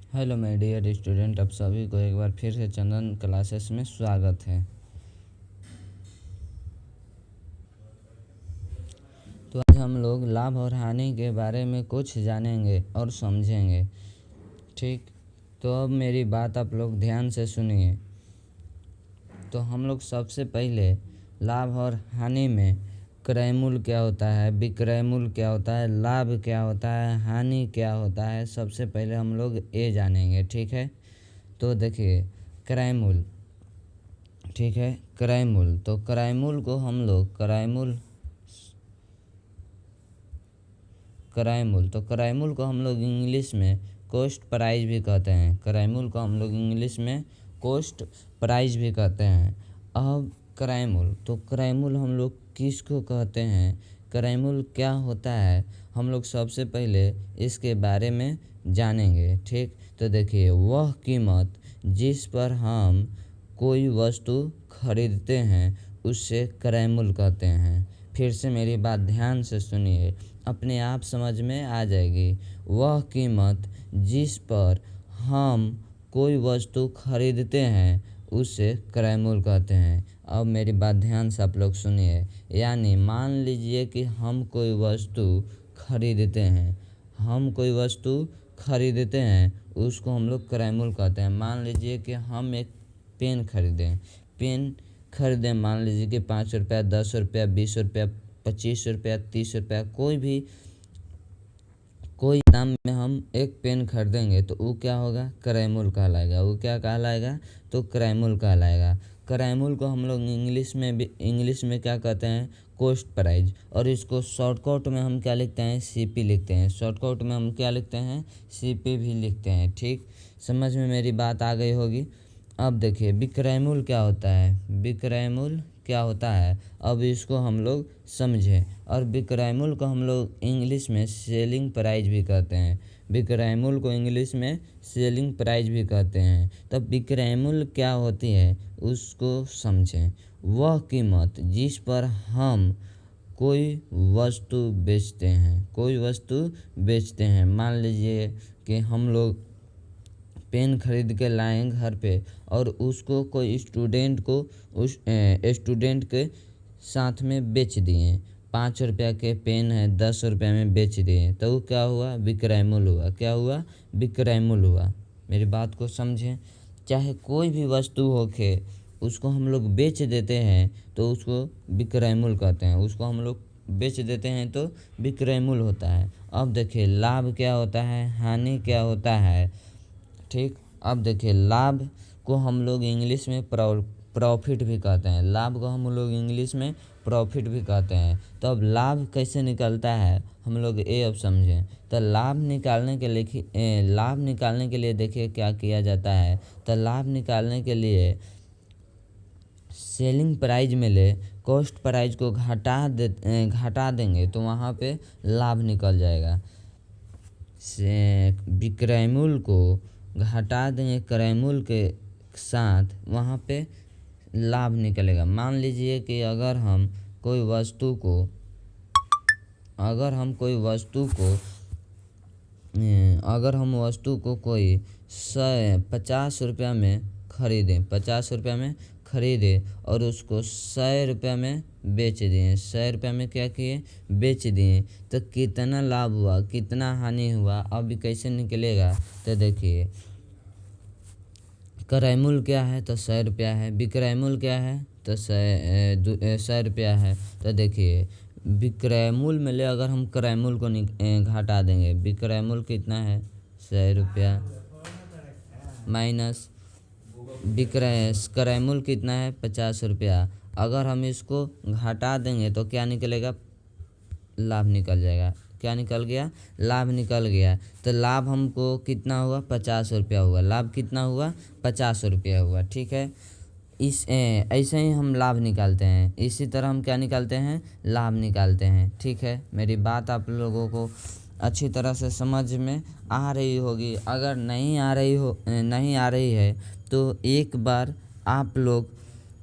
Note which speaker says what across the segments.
Speaker 1: Hello my dear student, आप सभी को एक बार फिर से चंदन क्लासेस में स्वागत है। तो आज हम लोग लाभ और हानि के बारे में कुछ जानेंगे और समझेंगे। ठीक, तो अब मेरी बात आप लोग ध्यान से सुनिए। तो हम लोग सबसे पहले लाभ और हानि में क्रय मूल्य क्या होता है, विक्रय मूल्य क्या होता है, लाभ क्या होता है, हानि क्या होता है, सबसे पहले हम लोग ये जानेंगे। ठीक है, तो देखिए क्रय मूल्य। ठीक है, क्रय मूल्य। तो क्रय मूल्य को हम लोग क्रय मूल्य को हम लोग इंग्लिश में कॉस्ट प्राइस भी कहते हैं। क्रय मूल्य को हम लोग इंग्लिश में कॉस्ट प्राइस भी कहते हैं। अब क्रय मूल्य, तो क्रय मूल्य हम लोग किसको कहते हैं, क्रय मूल्य क्या होता है, हम लोग सबसे पहले इसके बारे में जानेंगे। ठीक, तो देखिए वह कीमत जिस पर हम कोई वस्तु खरीदते हैं उससे क्रय मूल्य कहते हैं। फिर से मेरी बात ध्यान से सुनिए, अपने आप समझ में आ जाएगी। वह कीमत जिस पर हम कोई वस्तु खरीदते हैं उसे क्रय मूल्य कहते हैं। अब मेरी बात ध्यान से आप लोग सुनिए, यानी मान लीजिए कि हम कोई वस्तु खरीदते हैं उसको हम लोग क्रय मूल्य कहते हैं। मान लीजिए कि हम एक पेन खरीदें, मान लीजिए कि 5 रुपया, 10 रुपया, 20 रुपया, 25 रुपया, 30 रुपया, कोई दाम में हम एक पेन खरीदेंगे तो वो क्या होगा, क्रय मूल्य कहलाएगा। वो क्या कहलाएगा, तो क्रय मूल्य कहलाएगा। क्रय मूल्य को हम लोग इंग्लिश में क्या कहते हैं, कॉस्ट प्राइस। और इसको शॉर्टकट में हम क्या लिखते हैं, सीपी लिखते हैं। शॉर्टकट में हम क्या लिखते हैं, सीपी भी लिखते हैं। ठीक, समझ में मेरी बात आ गई होगी। अब देखिए विक्रय मूल्य क्या होता है, अब इसको हम लोग समझें। और विक्रय मूल्य को हम लोग इंग्लिश में सेलिंग प्राइस भी कहते हैं। विक्रय मूल्य को इंग्लिश में सेलिंग प्राइस भी कहते हैं। तब विक्रय मूल्य क्या होती है उसको समझें। वह कीमत जिस पर हम कोई वस्तु बेचते हैं। मान लीजिए कि हम लोग पेन खरीद के लाएँ घर पे और उसको कोई स्टूडेंट के साथ में बेच दिए। 5 रुपया के पेन है 10 रुपया में बेच दिए, तो वो क्या हुआ, विक्रय मूल्य हुआ। क्या हुआ, विक्रय मूल्य हुआ। मेरी बात को समझें। चाहे कोई भी वस्तु होके उसको हम लोग बेच देते हैं तो उसको विक्रय मूल्य कहते हैं। उसको हम लोग बेच देते हैं तो विक्रय मूल्य होता है। अब देखिए लाभ क्या होता है, हानि क्या होता है। ठीक, अब देखिए लाभ को हम लोग इंग्लिश में प्रॉफिट भी कहते हैं। लाभ को हम लोग इंग्लिश में प्रॉफिट भी कहते हैं। तो अब लाभ कैसे निकलता है हम लोग ये अब समझें। तो लाभ निकालने के लिए देखिए क्या किया जाता है। तो लाभ निकालने के लिए सेलिंग प्राइस में ले कॉस्ट प्राइस को घटा देंगे तो वहाँ पे लाभ निकल जाएगा। से विक्रय मूल्य को घटा देंगे क्रय मूल्य के साथ, वहाँ पे लाभ निकलेगा। मान लीजिए कि अगर हम कोई वस्तु को कोई 50 रुपया में खरीदे और उसको 100 रुपया में बेच दिए। 100 रुपया में क्या किए, बेच दिए। तो कितना लाभ हुआ, कितना हानि हुआ, अभी कैसे निकलेगा। तो देखिए क्रय मूल्य क्या है, तो 100 रुपया है। विक्रय मूल्य क्या है, तो 100 रुपया है। तो देखिए विक्रय मूल्य में ले अगर हम क्रय मूल्य को घटा देंगे, विक्रय मूल्य कितना है, 100 रुपया, माइनस क्रय मूल्य कितना है, 50 रुपया। अगर हम इसको घटा देंगे तो क्या निकलेगा, लाभ निकल जाएगा। क्या निकल गया, लाभ निकल गया। तो लाभ हमको कितना हुआ, 50 रुपया हुआ। लाभ कितना हुआ, 50 रुपया हुआ। ठीक है, ऐसे ही हम लाभ निकालते हैं। इसी तरह हम क्या निकालते हैं, लाभ निकालते हैं। ठीक है, मेरी बात आप लोगों को अच्छी तरह से समझ में आ रही होगी। अगर नहीं आ रही है तो एक बार आप लोग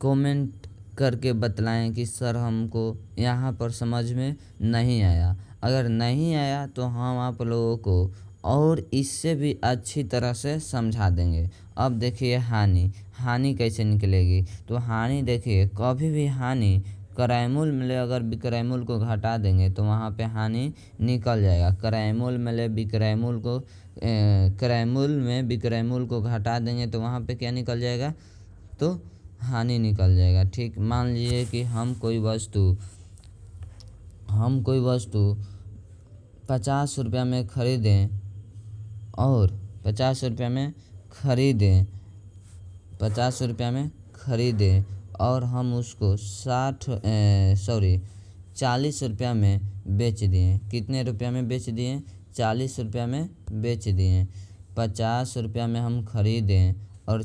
Speaker 1: कमेंट करके बतलाएं कि सर हमको यहाँ पर समझ में नहीं आया। अगर नहीं आया तो हम आप लोगों को और इससे भी अच्छी तरह से समझा देंगे। अब देखिए हानि कैसे निकलेगी। तो हानि देखिए, कभी भी हानि क्रायमूल में अगर विक्रयमूल को घटा देंगे तो वहाँ पे हानि निकल जाएगा। क्रायमूल में विक्रयमूल को क्रायमूल में विक्रयमूल को घटा देंगे तो वहाँ पे क्या निकल जाएगा, तो हानि निकल जाएगा। ठीक, मान लीजिए कि हम कोई वस्तु 50 रुपया में खरीदें और 50 रुपया में खरीदें 50 रुपया में खरीदें और हम उसको 40 रुपया में बेच दिए। कितने रुपया में बेच दिए? 40 रुपया में बेच दिए। 50 रुपया में हम खरीदें और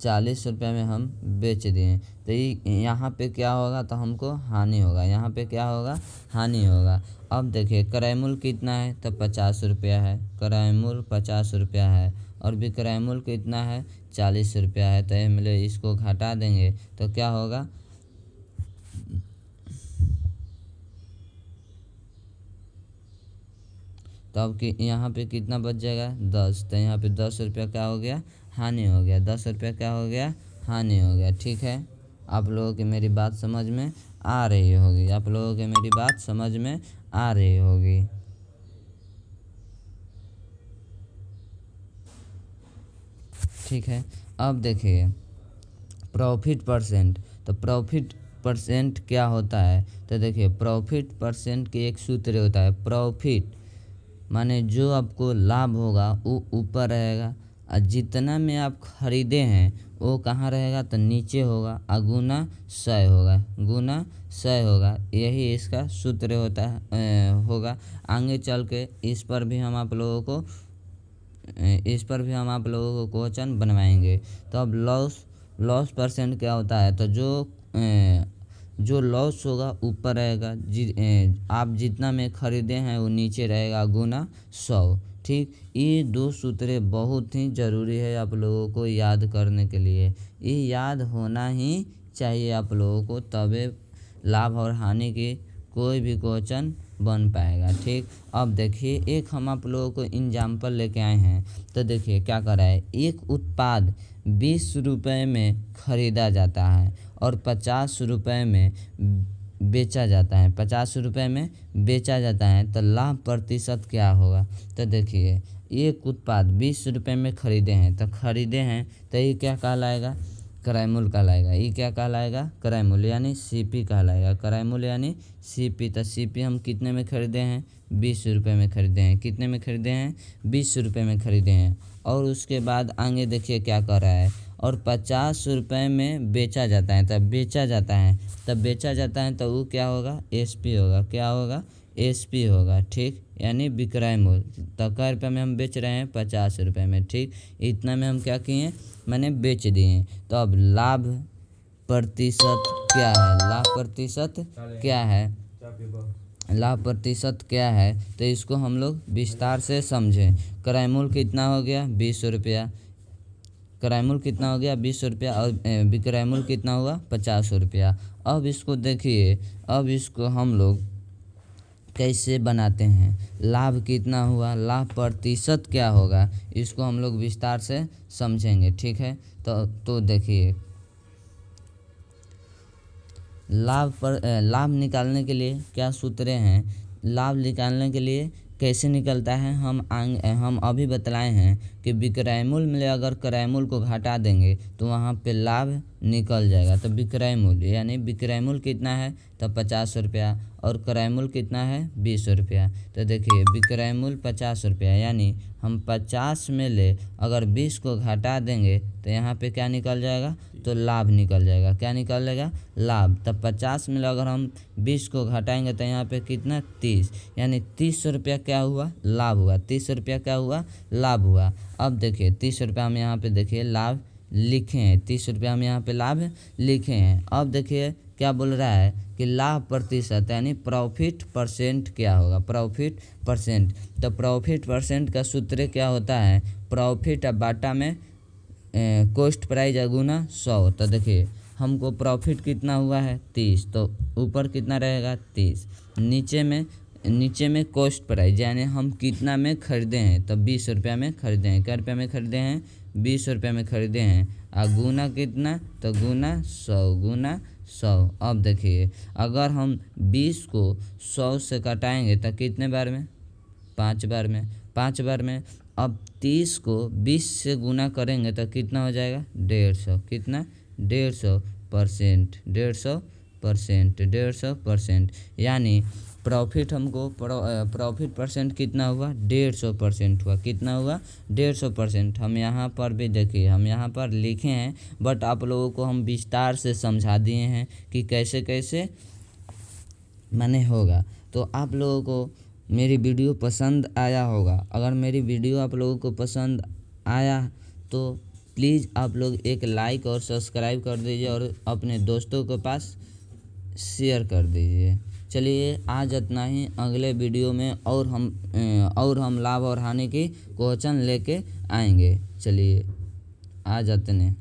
Speaker 1: 40 रुपया में हम बेच दिए। तो यहाँ पे क्या होगा, तो हमको हानि होगा। यहाँ पे क्या होगा, हानि होगा। अब देखिए क्रयमूल्य कितना है, तो 50 रुपया है। क्रयमूल्य 50 रुपया है और विक्रयमूल्य कितना है, 40 रुपया है। तो हम इसको घटा देंगे तो क्या होगा, तो अब कि यहाँ पे कितना बच जाएगा, 10। तो यहाँ पे 10 रुपया क्या हो गया, हानि हो गया। 10 रुपया क्या हो गया, हानि हो गया। ठीक है, आप लोगों की मेरी बात समझ में आ रही होगी। आप लोगों की मेरी बात समझ में आ रही होगी। ठीक है, अब देखिए प्रॉफिट परसेंट। तो प्रॉफिट परसेंट क्या होता है, तो देखिए प्रॉफिट परसेंट की एक सूत्र होता है। प्रॉफिट माने जो आपको लाभ होगा वो ऊपर रहेगा और जितना में आप खरीदे हैं वो कहाँ रहेगा, तो नीचे होगा और गुना 100 होगा। यही इसका सूत्र होता है होगा। आगे चल के इस पर भी हम आप लोगों को क्वेश्चन बनवाएंगे। तो अब लॉस परसेंट क्या होता है, तो जो लॉस होगा ऊपर रहेगा, आप जितना में खरीदे हैं वो नीचे रहेगा, गुना 100। ठीक, ये 2 सूत्र बहुत ही ज़रूरी है आप लोगों को याद करने के लिए। ये याद होना ही चाहिए आप लोगों को, तबे लाभ और हानि की कोई भी क्वेश्चन बन पाएगा। ठीक, अब देखिए एक हम आप लोगों को एग्जाम्पल लेके आए हैं। तो देखिए क्या कर रहा है, एक उत्पाद 20 रुपये में खरीदा जाता है और 50 रुपये में बेचा जाता है। 50 रुपये में बेचा जाता है, तो लाभ प्रतिशत क्या होगा। तो देखिए एक उत्पाद 20 रुपये में खरीदे हैं, तो ये क्या कहलाएगा, क्रयमूल्य कहलाएगा। ये क्या कहलाएगा, क्रयमूल्य यानी सीपी कहलाएगा। क्रयमूल्य यानी सीपी। तो सीपी हम कितने में खरीदे हैं, 20 रुपये में खरीदे हैं। कितने में खरीदे हैं, 20 रुपये में खरीदे हैं। और उसके बाद आगे देखिए क्या कर रहा है, और 50 रुपये में बेचा जाता है। तब बेचा जाता है तो वो क्या होगा, एसपी होगा। क्या होगा, एसपी होगा। ठीक, यानी विक्रय मूल्य। तो कै रुपये में हम बेच रहे हैं, 50 रुपये में। ठीक, इतना में हम क्या किए, मैंने बेच दिए। तो अब लाभ प्रतिशत क्या है, लाभ प्रतिशत क्या है, तो इसको हम लोग विस्तार से समझें। क्रय मूल्य कितना हो गया, 20 रुपया। क्रय मूल्य कितना हो गया, 20 रुपया और विक्रय मूल्य कितना हुआ, 50 रुपया। अब इसको देखिए, अब इसको हम लोग कैसे बनाते हैं, लाभ कितना हुआ, लाभ प्रतिशत क्या होगा, इसको हम लोग विस्तार से समझेंगे। ठीक है, तो देखिए लाभ निकालने के लिए क्या सूत्र हैं, लाभ निकालने के लिए कैसे निकलता है, हम अभी बतलाए हैं कि विक्रय मूल्य में अगर क्रय मूल्य को घटा देंगे तो वहाँ पे लाभ निकल जाएगा। तो विक्रय मूल्य यानी विक्रय मूल्य कितना है, तो 50 रुपया और क्रय मूल्य कितना है, 20 रुपया। तो देखिए विक्रय मूल्य 50 रुपया, यानी हम 50 में ले अगर 20 को घटा देंगे तो यहाँ पे क्या निकल जाएगा, तो लाभ निकल जाएगा। क्या निकलेगा, लाभ। तब 50 में अगर हम 20 को घटाएंगे तो यहाँ पे कितना, 30, यानी 30 रुपया क्या हुआ, लाभ हुआ। 30 रुपया क्या हुआ, लाभ हुआ। अब देखिए 30 रुपया हम यहाँ पे देखिए लाभ लिखे हैं, 30 रुपया हम यहाँ पे लाभ लिखे हैं। अब देखिए क्या बोल रहा है कि लाभ प्रतिशत यानी प्रॉफिट परसेंट क्या होगा, प्रॉफिट परसेंट। तो प्रॉफिट परसेंट का सूत्र क्या होता है, प्रॉफिट बाटा में कॉस्ट प्राइस गुना 100। तो देखिए हमको प्रॉफिट कितना हुआ है, 30, तो ऊपर कितना रहेगा, 30, नीचे में नीचे में कॉस्ट प्राइस यानी हम कितना में खरीदे हैं, तब 20 रुपया में खरीदे हैं। क्या रुपया में खरीदे हैं? 20 रुपया में खरीदे हैं। गुना कितना? तो गुना 100। अब देखिए, अगर हम 20 को 100 से घटाएंगे तो कितने बार में? 5 बार में। 5 बार में। अब 30 को 20 से गुना करेंगे तो कितना हो जाएगा? 150। कितना? 150%। 150%। यानी प्रॉफिट हमको प्रॉफिट परसेंट कितना हुआ? 150% हुआ। कितना हुआ? 150%। हम यहाँ पर भी देखिए, हम यहाँ पर लिखे हैं, बट आप लोगों को हम विस्तार से समझा दिए हैं कि कैसे कैसे माने होगा। तो आप लोगों को मेरी वीडियो पसंद आया होगा। अगर मेरी वीडियो आप लोगों को पसंद आया तो प्लीज़ आप लोग एक लाइक और सब्सक्राइब कर दीजिए और अपने दोस्तों के पास शेयर कर दीजिए। चलिए आज इतना ही। अगले वीडियो में और हम लाभ और हानि की क्वेश्चन लेके आएंगे। चलिए आज इतने।